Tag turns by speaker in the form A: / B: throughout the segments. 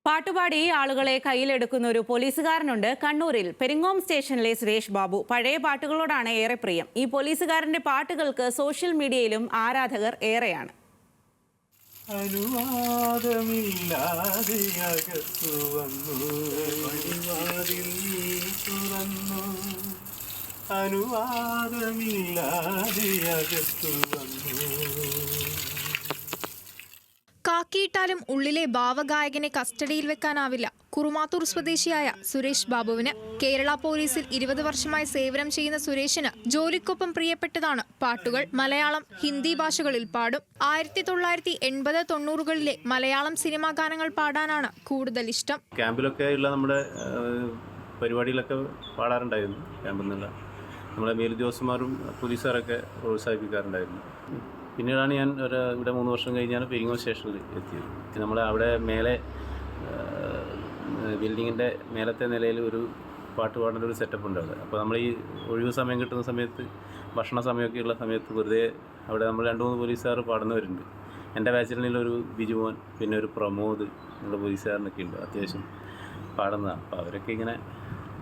A: പാട്ടുപാടി ആളുകളെ കയ്യിലെടുക്കുന്ന ഒരു പോലീസുകാരനുണ്ട് കണ്ണൂരിൽ പെരിങ്ങോം സ്റ്റേഷനിലെ സുരേഷ് ബാബു. പഴയ പാട്ടുകളോടാണ് ഏറെ പ്രിയം. ഈ പോലീസുകാരന്റെ പാട്ടുകൾക്ക് സോഷ്യൽ മീഡിയയിലും ആരാധകർ ഏറെയാണ്.
B: കാക്കിയിട്ടാലും ഉള്ളിലെ ഭാവഗായകനെ കസ്റ്റഡിയിൽ വെക്കാനാവില്ല കുറുമാത്തൂർ സ്വദേശിയായ സുരേഷ് ബാബുവിന്. കേരള പോലീസിൽ 20 വർഷമായി സേവനം ചെയ്യുന്ന സുരേഷിന് ജോലിക്കൊപ്പം പ്രിയപ്പെട്ടതാണ് പാട്ടുകൾ. മലയാളം, ഹിന്ദി ഭാഷകളിൽ പാടും. 1980-90കളിലെ മലയാളം സിനിമാ ഗാനങ്ങൾ പാടാനാണ് കൂടുതൽ ഇഷ്ടം.
C: ക്യാമ്പിലൊക്കെ ഉള്ള നമ്മുടെ പരിപാടികളൊക്കെ പാടാറുണ്ടായിരുന്നു. ക്യാമ്പിൽ നിന്നുള്ള നമ്മളെ മേലുദ്യോഗസ്ഥന്മാരും പോലീസുകാരൊക്കെ പ്രോത്സാഹിപ്പിക്കാറുണ്ടായിരുന്നു. പിന്നീടാണ് ഞാൻ ഇവിടെ 3 വർഷം കഴിഞ്ഞാണ് പെരിങ്ങോം സ്റ്റേഷനിൽ എത്തിയത്. നമ്മൾ അവിടെ മേലെ ബിൽഡിങ്ങിൻ്റെ മേലത്തെ നിലയിൽ ഒരു പാട്ട് പാടുന്ന ഒരു സെറ്റപ്പ് ഉണ്ട് അവിടെ. അപ്പോൾ നമ്മൾ ഈ ഒഴിവ് സമയം കിട്ടുന്ന സമയത്ത്, ഭക്ഷണ സമയമൊക്കെ ഉള്ള സമയത്ത് വെറുതെ അവിടെ നമ്മൾ 2-3 പോലീസുകാർ പാടുന്നവരുണ്ട്. എൻ്റെ ബാച്ചിലിനൊരു ബിജുമോൻ, പിന്നെ ഒരു പ്രമോദ്, നമ്മുടെ പോലീസുകാരനൊക്കെ ഉണ്ട്, അത്യാവശ്യം പാടുന്നതാണ്. അപ്പോൾ അവരൊക്കെ ഇങ്ങനെ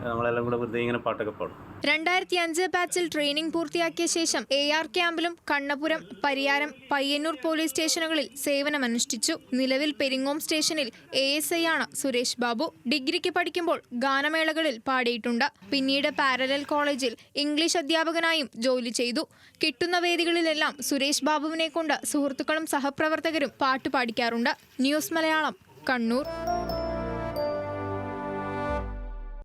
C: നമ്മളെല്ലാം കൂടെ വെറുതെ ഇങ്ങനെ പാട്ടൊക്കെ പാടും.
B: 2005 ബാച്ചിൽ ട്രെയിനിംഗ് പൂർത്തിയാക്കിയ ശേഷം AR ക്യാമ്പിലും കണ്ണപുരം, പരിയാരം, പയ്യന്നൂർ പോലീസ് സ്റ്റേഷനുകളിൽ സേവനമനുഷ്ഠിച്ചു. നിലവിൽ പെരിങ്ങോം സ്റ്റേഷനിൽ ASI ആണ് സുരേഷ് ബാബു. ഡിഗ്രിക്ക് പഠിക്കുമ്പോൾ ഗാനമേളകളിൽ പാടിയിട്ടുണ്ട്. പിന്നീട് പാരലൽ കോളേജിൽ ഇംഗ്ലീഷ് അധ്യാപകനായും ജോലി ചെയ്തു. കിട്ടുന്ന വേദികളിലെല്ലാം സുരേഷ് ബാബുവിനെ കൊണ്ട് സുഹൃത്തുക്കളും സഹപ്രവർത്തകരും പാട്ട് പാടിക്കാറുണ്ട്. ന്യൂസ് മലയാളം, കണ്ണൂർ.